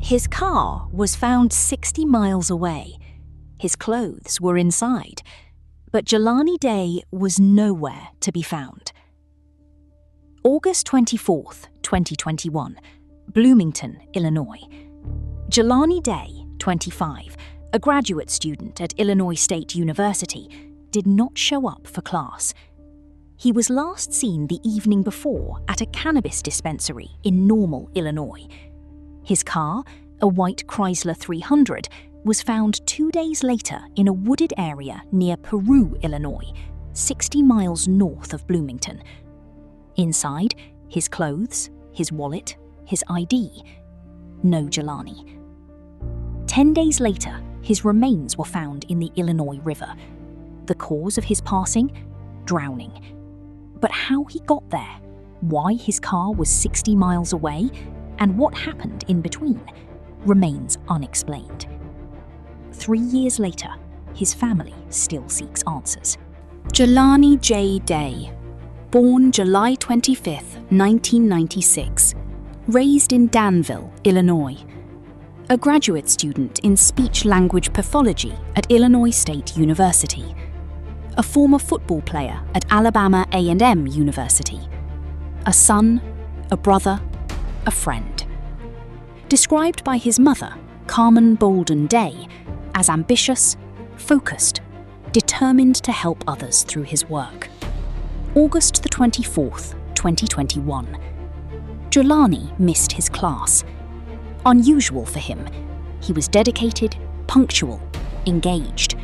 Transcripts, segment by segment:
His car was found 60 miles away. His clothes were inside, but Jelani J was nowhere to be found. August 24th, 2021, Bloomington, Illinois. Jelani J, 25, a graduate student at Illinois State University, did not show up for class. He was last seen the evening before at a cannabis dispensary in Normal, Illinois. His car, a white Chrysler 300, was found 2 days later in a wooded area near Peru, Illinois, 60 miles north of Bloomington. Inside, his clothes, his wallet, his ID. No Jelani. 10 days later, his remains were found in the Illinois River. The cause of his passing? Drowning. But how he got there, why his car was 60 miles away, and what happened in between remains unexplained. 3 years later, his family still seeks answers. Jelani J. Day, born July 25, 1996, raised in Danville, Illinois. A graduate student in speech-language pathology at Illinois State University. A former football player at Alabama A&M University. A son, a brother, a friend. Described by his mother, Carmen Bolden Day, as ambitious, focused, determined to help others through his work. August the 24th, 2021. Jelani missed his class. Unusual for him. He was dedicated, punctual, engaged.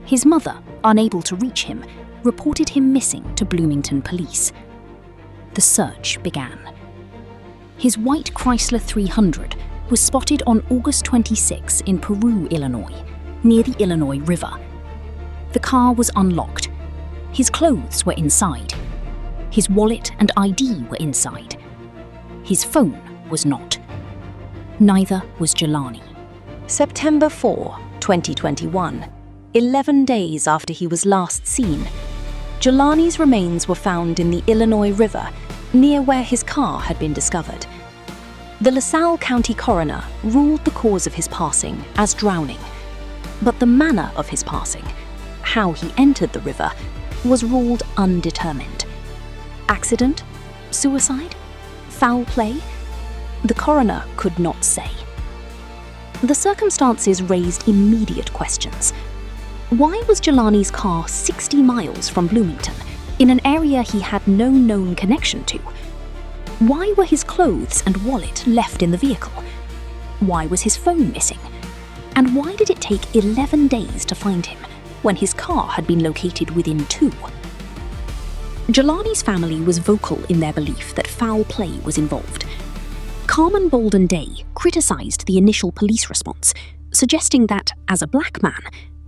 His mother, unable to reach him, reported him missing to Bloomington police. The search began. His white Chrysler 300 was spotted on August 26 in Peru, Illinois, near the Illinois River. The car was unlocked. His clothes were inside. His wallet and ID were inside. His phone was not. Neither was Jelani. September 4, 2021, 11 days after he was last seen, Jelani's remains were found in the Illinois River, near where his car had been discovered. The LaSalle County coroner ruled the cause of his passing as drowning, but the manner of his passing, how he entered the river, was ruled undetermined. Accident? Suicide? Foul play? The coroner could not say. The circumstances raised immediate questions. Why was Jelani's car 60 miles from Bloomington, in an area he had no known connection to? Why were his clothes and wallet left in the vehicle? Why was his phone missing? And why did it take 11 days to find him, when his car had been located within 2? Jelani's family was vocal in their belief that foul play was involved. Carmen Bolden Day criticized the initial police response, suggesting that, as a black man,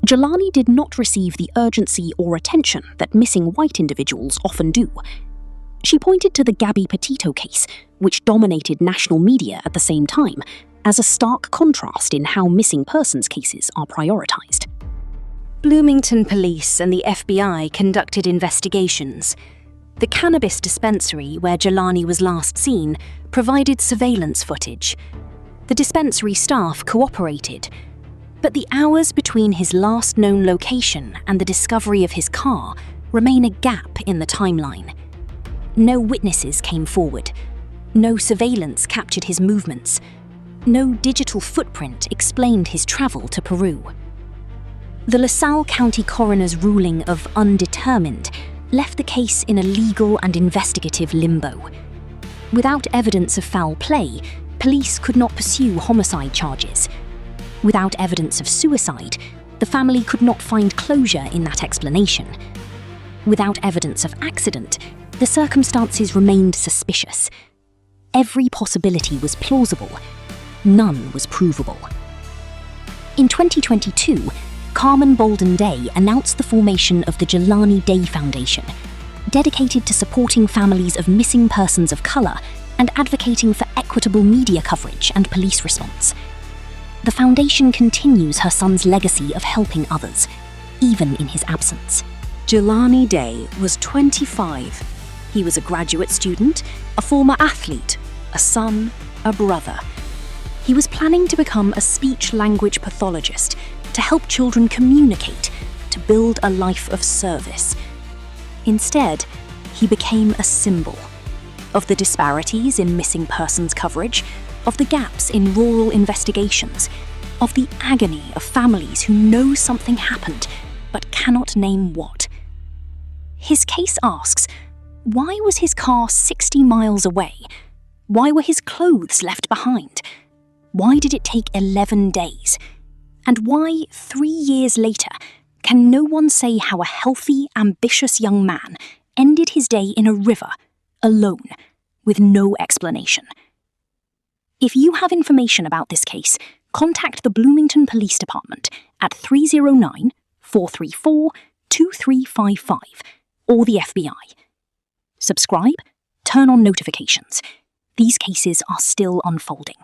Jelani did not receive the urgency or attention that missing white individuals often do. She pointed to the Gabby Petito case, which dominated national media at the same time, as a stark contrast in how missing persons cases are prioritized. Bloomington police and the FBI conducted investigations. The cannabis dispensary where Jelani was last seen provided surveillance footage. The dispensary staff cooperated, but the hours between his last known location and the discovery of his car remain a gap in the timeline. No witnesses came forward. No surveillance captured his movements. No digital footprint explained his travel to Peru. The LaSalle County coroner's ruling of undetermined left the case in a legal and investigative limbo. Without evidence of foul play, police could not pursue homicide charges. Without evidence of suicide, the family could not find closure in that explanation. Without evidence of accident, the circumstances remained suspicious. Every possibility was plausible. None was provable. In 2022, Carmen Bolden Day announced the formation of the Jelani J Foundation, dedicated to supporting families of missing persons of color and advocating for equitable media coverage and police response. The foundation continues her son's legacy of helping others, even in his absence. Jelani J was 25. He was a graduate student, a former athlete, a son, a brother. He was planning to become a speech-language pathologist to help children communicate, to build a life of service. Instead, he became a symbol of the disparities in missing persons coverage, of the gaps in rural investigations, of the agony of families who know something happened but cannot name what. His case asks, why was his car 60 miles away? Why were his clothes left behind? Why did it take 11 days? And why, 3 years later, can no one say how a healthy, ambitious young man ended his day in a river, alone, with no explanation? If you have information about this case, contact the Bloomington Police Department at 309-434-2355 or the FBI. Subscribe, turn on notifications. These cases are still unfolding.